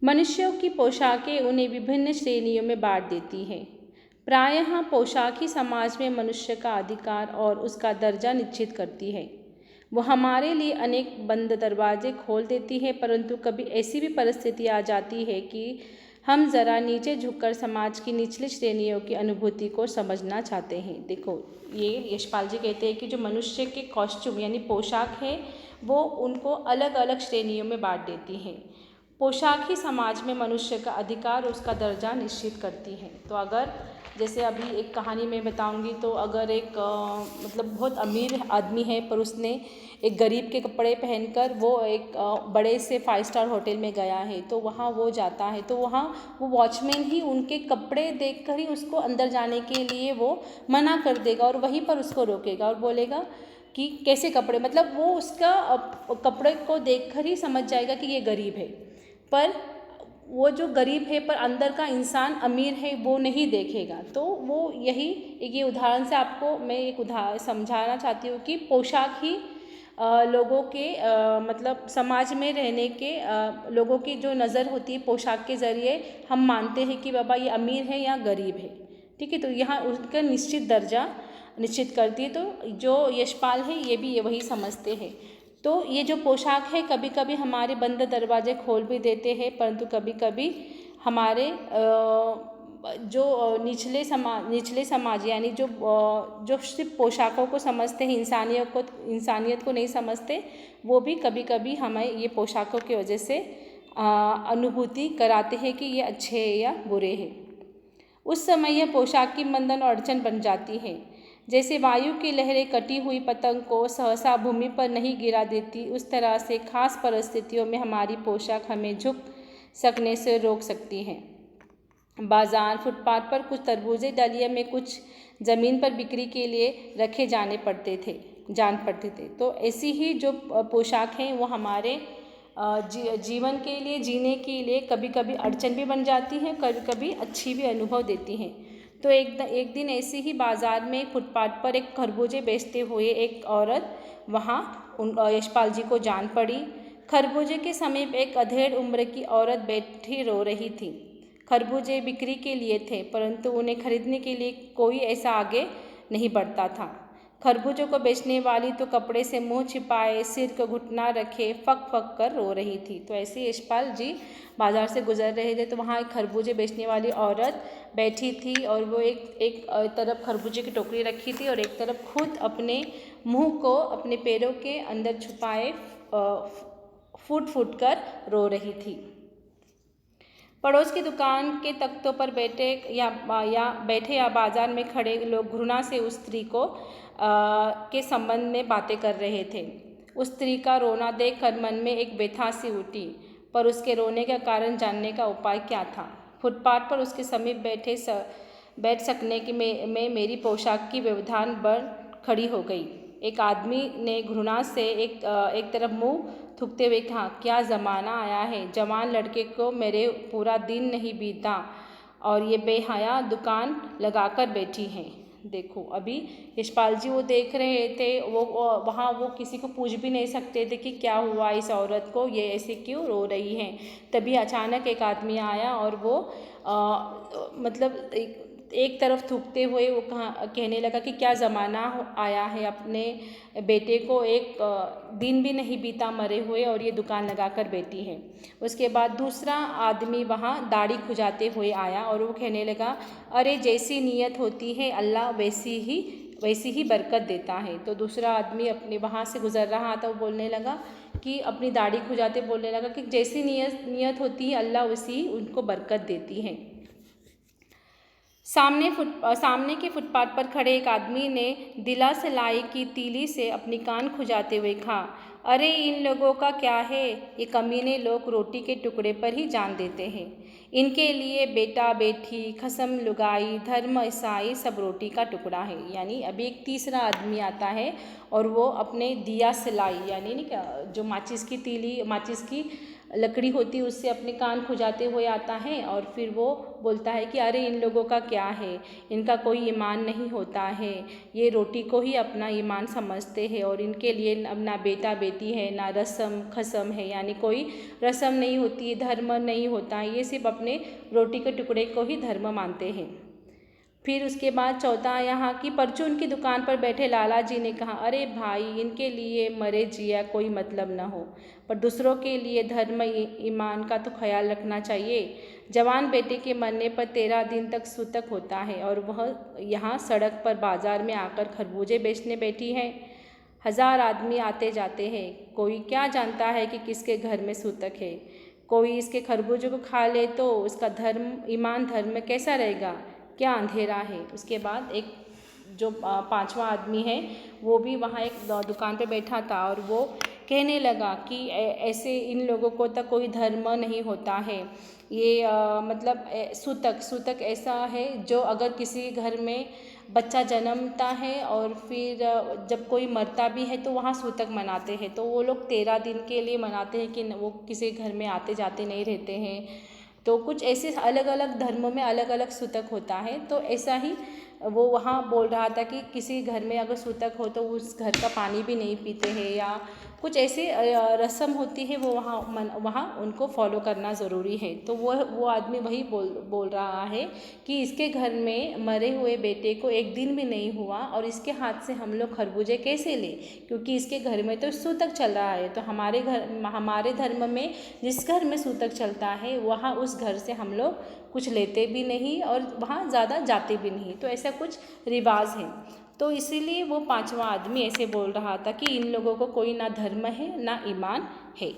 मनुष्यों की पोशाकें उन्हें विभिन्न श्रेणियों में बांट देती हैं। प्रायः पोशाक ही समाज में मनुष्य का अधिकार और उसका दर्जा निश्चित करती है। वो हमारे लिए अनेक बंद दरवाजे खोल देती है, परंतु कभी ऐसी भी परिस्थिति आ जाती है कि हम ज़रा नीचे झुककर समाज की निचली श्रेणियों की अनुभूति को समझना चाहते हैं। देखो, ये यशपाल जी कहते हैं कि जो मनुष्य के कॉस्ट्यूम यानी पोशाक है वो उनको अलग अलग श्रेणियों में बांट देती है। पोशाक ही समाज में मनुष्य का अधिकार और उसका दर्जा निश्चित करती है। तो अगर जैसे अभी एक कहानी मैं बताऊंगी, तो अगर एक मतलब बहुत अमीर आदमी है पर उसने एक गरीब के कपड़े पहनकर वो एक बड़े से 5 स्टार होटल में गया है, तो वहाँ वो जाता है तो वहाँ वो वॉचमैन ही उनके कपड़े देखकर ही उसको अंदर जाने के लिए वो मना कर देगा और वहीं पर उसको रोकेगा और बोलेगा कि कैसे कपड़े, मतलब वो उसका कपड़े को देखकर ही समझ जाएगा कि ये गरीब है। पर वो जो गरीब है पर अंदर का इंसान अमीर है वो नहीं देखेगा। तो वो यही ये उदाहरण से आपको मैं एक उदाहरण समझाना चाहती हूँ कि पोशाक ही लोगों के मतलब समाज में रहने के लोगों की जो नज़र होती है पोशाक के ज़रिए हम मानते हैं कि बाबा ये अमीर है या गरीब है। ठीक है, तो यहाँ उनका निश्चित दर्जा निश्चित करती है। तो जो यशपाल है ये भी वही समझते हैं। तो ये जो पोशाक है कभी कभी हमारे बंद दरवाजे खोल भी देते हैं, परंतु कभी कभी हमारे जो निचले समाज यानी जो सिर्फ पोशाकों को समझते हैं, इंसानियत को नहीं समझते, वो भी कभी कभी हमें ये पोशाकों की वजह से अनुभूति कराते हैं कि ये अच्छे हैं या बुरे हैं। उस समय यह पोशाक की बंधन और अड़चन बन जाती है। जैसे वायु की लहरें कटी हुई पतंग को सहसा भूमि पर नहीं गिरा देती, उस तरह से खास परिस्थितियों में हमारी पोशाक हमें झुक सकने से रोक सकती हैं। बाजार फुटपाथ पर कुछ तरबूजे डालिया में कुछ ज़मीन पर बिक्री के लिए रखे जान पड़ते थे। तो ऐसी ही जो पोशाक हैं वो हमारे जीवन के लिए, जीने के लिए कभी कभी अड़चन भी बन जाती हैं, कभी कभी अच्छी भी अनुभव देती हैं। तो एक दिन ऐसे ही बाज़ार में फुटपाथ पर एक खरबूजे बेचते हुए एक औरत वहाँ यशपाल जी को जान पड़ी। खरबूजे के समीप एक अधेड़ उम्र की औरत बैठी रो रही थी। खरबूजे बिक्री के लिए थे, परंतु उन्हें खरीदने के लिए कोई ऐसा आगे नहीं बढ़ता था। खरबूजों को बेचने वाली तो कपड़े से मुंह छिपाए, सिर को घुटना रखे फक फक कर रो रही थी। तो ऐसे यशपाल जी बाजार से गुजर रहे थे, तो वहाँ एक खरबूजे बेचने वाली औरत बैठी थी और वो एक तरफ खरबूजे की टोकरी रखी थी और एक तरफ खुद अपने मुंह को अपने पैरों के अंदर छुपाए फूट फूट कर रो रही थी। पड़ोस की दुकान के तख्तों पर बैठे या बाजार में खड़े लोग घृणा से उस स्त्री को के संबंध में बातें कर रहे थे। उस स्त्री का रोना देखकर मन में एक व्यथा सी उठी, पर उसके रोने का कारण जानने का उपाय क्या था। फुटपाथ पर उसके समीप बैठ सकने की में मेरी पोशाक की व्यवधान बढ़ खड़ी हो गई। एक आदमी ने घृणा से एक तरफ मुंह थूकते हुए कहा, क्या ज़माना आया है, जवान लड़के को मेरे पूरा दिन नहीं बीता और ये बेहया दुकान लगाकर बैठी हैं। देखो, अभी यशपाल जी वो देख रहे थे, वो वहाँ वो किसी को पूछ भी नहीं सकते थे कि क्या हुआ इस औरत को, ये ऐसे क्यों रो रही हैं। तभी अचानक एक आदमी आया और वो मतलब एक तरफ थूकते हुए वो कहने लगा कि क्या ज़माना आया है, अपने बेटे को एक दिन भी नहीं बीता मरे हुए और ये दुकान लगाकर बैठी है। उसके बाद दूसरा आदमी वहाँ दाढ़ी खुजाते हुए आया और वो कहने लगा, अरे जैसी नीयत होती है अल्लाह वैसी ही बरकत देता है। तो दूसरा आदमी अपने वहाँ से गुजर रहा था, वो बोलने लगा कि अपनी दाढ़ी खुजाते बोलने लगा कि जैसी नीयत होती है अल्लाह वैसी उनको बरकत देती है। सामने के फुटपाथ पर खड़े एक आदमी ने दिला सलाई की तीली से अपनी कान खुजाते हुए कहा, अरे इन लोगों का क्या है, ये कमीने लोग रोटी के टुकड़े पर ही जान देते हैं। इनके लिए बेटा बेटी खसम लुगाई धर्म ईसाई सब रोटी का टुकड़ा है। यानी अभी एक तीसरा आदमी आता है और वो अपने दिया सलाई यानी नहीं क्या जो माचिस की तीली, माचिस की लकड़ी होती है उससे अपने कान खुजाते हुए आता है और फिर वो बोलता है कि अरे इन लोगों का क्या है, इनका कोई ईमान नहीं होता है, ये रोटी को ही अपना ईमान समझते हैं और इनके लिए ना बेटा बेटी है, ना रस्म खसम है, यानी कोई रस्म नहीं होती है, धर्म नहीं होता है, ये सिर्फ अपने रोटी के टुकड़े को ही धर्म मानते हैं। फिर उसके बाद चौथा यहाँ की परचून की दुकान पर बैठे लाला जी ने कहा, अरे भाई इनके लिए मरे जिया कोई मतलब न हो, पर दूसरों के लिए धर्म ईमान का तो ख्याल रखना चाहिए। जवान बेटे के मरने पर 13 दिन तक सूतक होता है और वह यहाँ सड़क पर बाजार में आकर खरबूजे बेचने बैठी है। 1000 आदमी आते जाते हैं, कोई क्या जानता है कि किसके घर में सूतक है। कोई इसके खरबूजे को खा ले तो उसका धर्म ईमान धर्म कैसा रहेगा, क्या अंधेरा है। उसके बाद एक जो 5वां आदमी है वो भी वहाँ एक दुकान पे बैठा था और वो कहने लगा कि ऐसे इन लोगों को तो कोई धर्म नहीं होता है। ये मतलब सूतक ऐसा है जो अगर किसी घर में बच्चा जन्मता है और फिर जब कोई मरता भी है तो वहाँ सूतक मनाते हैं। तो वो लोग 13 दिन के लिए मनाते हैं कि वो किसी घर में आते जाते नहीं रहते हैं। तो कुछ ऐसे अलग अलग धर्मों में अलग अलग सूतक होता है। तो ऐसा ही वो वहाँ बोल रहा था कि किसी घर में अगर सूतक हो तो उस घर का पानी भी नहीं पीते हैं, या कुछ ऐसी रस्म होती है वो वहाँ उनको फॉलो करना ज़रूरी है। तो वो आदमी वही बोल रहा है कि इसके घर में मरे हुए बेटे को एक दिन भी नहीं हुआ और इसके हाथ से हम लोग खरबूजे कैसे ले, क्योंकि इसके घर में तो सूतक चल रहा है। तो हमारे धर्म में जिस घर में सूतक चलता है वहाँ उस घर से हम लोग कुछ लेते भी नहीं और वहाँ ज़्यादा जाते भी नहीं। तो ऐसा कुछ रिवाज है। तो इसीलिए वो 5वां आदमी ऐसे बोल रहा था कि इन लोगों को कोई ना धर्म है ना ईमान है।